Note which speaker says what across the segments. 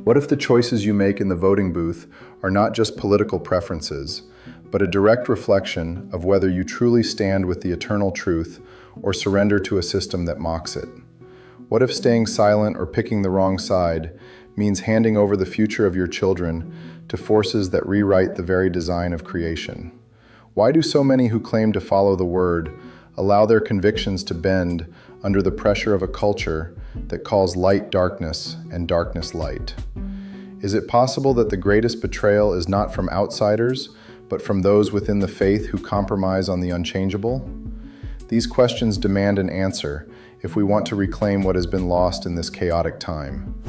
Speaker 1: What if the choices you make in the voting booth are not just political preferences, but a direct reflection of whether you truly stand with the eternal truth or surrender to a system that mocks it? What if staying silent or picking the wrong side means handing over the future of your children to forces that rewrite the very design of creation? Why do so many who claim to follow the Word allow their convictions to bend under the pressure of a culture that calls light darkness and darkness light? Is it possible that the greatest betrayal is not from outsiders, but from those within the faith who compromise on the unchangeable? These questions demand an answer if we want to reclaim what has been lost in this chaotic time.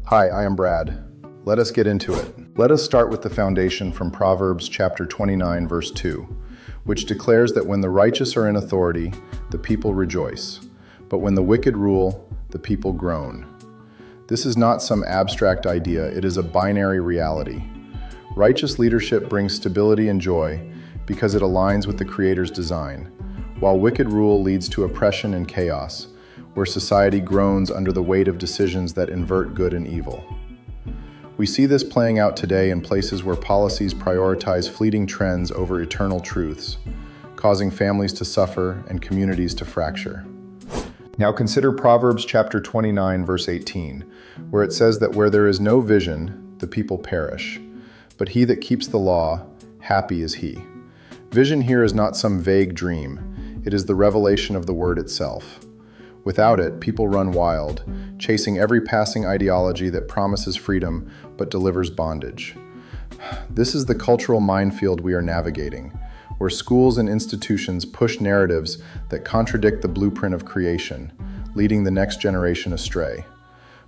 Speaker 1: Hi, I am Brad. Let us get into it. Let us start with the foundation from Proverbs chapter 29, verse 2, which declares that when the righteous are in authority, the people rejoice, but when the wicked rule, the people groan. This is not some abstract idea, it is a binary reality. Righteous leadership brings stability and joy because it aligns with the Creator's design, while wicked rule leads to oppression and chaos, where society groans under the weight of decisions that invert good and evil. We see this playing out today in places where policies prioritize fleeting trends over eternal truths, causing families to suffer and communities to fracture. Now consider Proverbs chapter 29, verse 18, where it says that where there is no vision, the people perish, but he that keeps the law, happy is he. Vision here is not some vague dream, it is the revelation of the Word itself. Without it, people run wild, chasing every passing ideology that promises freedom but delivers bondage. This is the cultural minefield we are navigating, where schools and institutions push narratives that contradict the blueprint of creation, leading the next generation astray.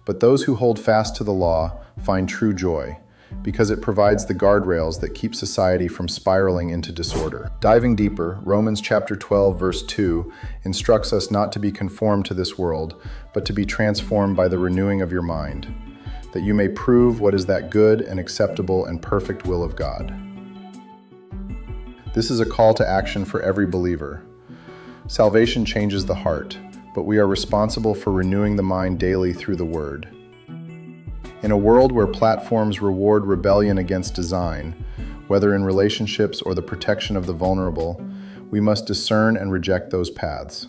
Speaker 1: But those who hold fast to the law find true joy, because it provides the guardrails that keep society from spiraling into disorder. Diving deeper, Romans chapter 12, verse 2 instructs us not to be conformed to this world, but to be transformed by the renewing of your mind, that you may prove what is that good and acceptable and perfect will of God. This is a call to action for every believer. Salvation changes the heart, but we are responsible for renewing the mind daily through the Word. In a world where platforms reward rebellion against design, whether in relationships or the protection of the vulnerable, we must discern and reject those paths.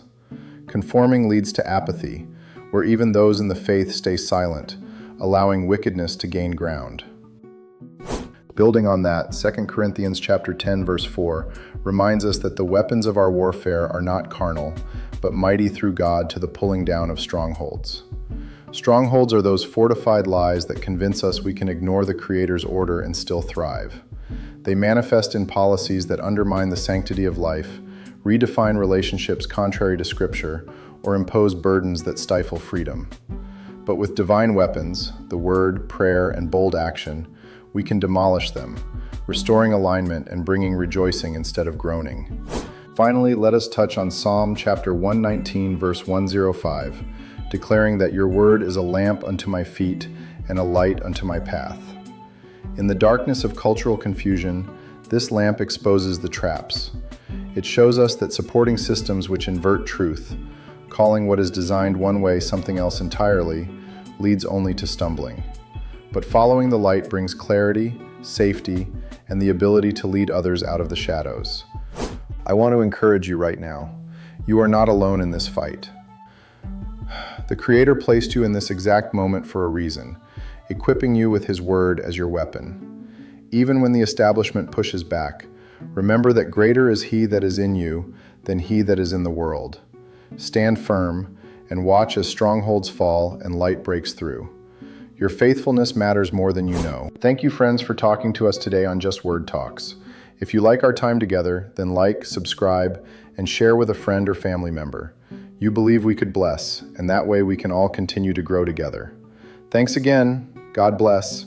Speaker 1: Conforming leads to apathy, where even those in the faith stay silent, allowing wickedness to gain ground. Building on that, 2 Corinthians chapter 10, verse 4 reminds us that the weapons of our warfare are not carnal, but mighty through God to the pulling down of strongholds. Strongholds are those fortified lies that convince us we can ignore the Creator's order and still thrive. They manifest in policies that undermine the sanctity of life, redefine relationships contrary to Scripture, or impose burdens that stifle freedom. But with divine weapons, the Word, prayer, and bold action, we can demolish them, restoring alignment and bringing rejoicing instead of groaning. Finally, let us touch on Psalm chapter 119, verse 105, declaring that your word is a lamp unto my feet and a light unto my path. In the darkness of cultural confusion, this lamp exposes the traps. It shows us that supporting systems which invert truth, calling what is designed one way something else entirely, leads only to stumbling. But following the light brings clarity, safety, and the ability to lead others out of the shadows. I want to encourage you right now. You are not alone in this fight. The Creator placed you in this exact moment for a reason, equipping you with His Word as your weapon. Even when the establishment pushes back, remember that greater is He that is in you than he that is in the world. Stand firm and watch as strongholds fall and light breaks through. Your faithfulness matters more than you know. Thank you, friends, for talking to us today on Just Word Talks. If you like our time together, then like, subscribe, and share with a friend or family member. You believe we could bless, and that way we can all continue to grow together. Thanks again. God bless.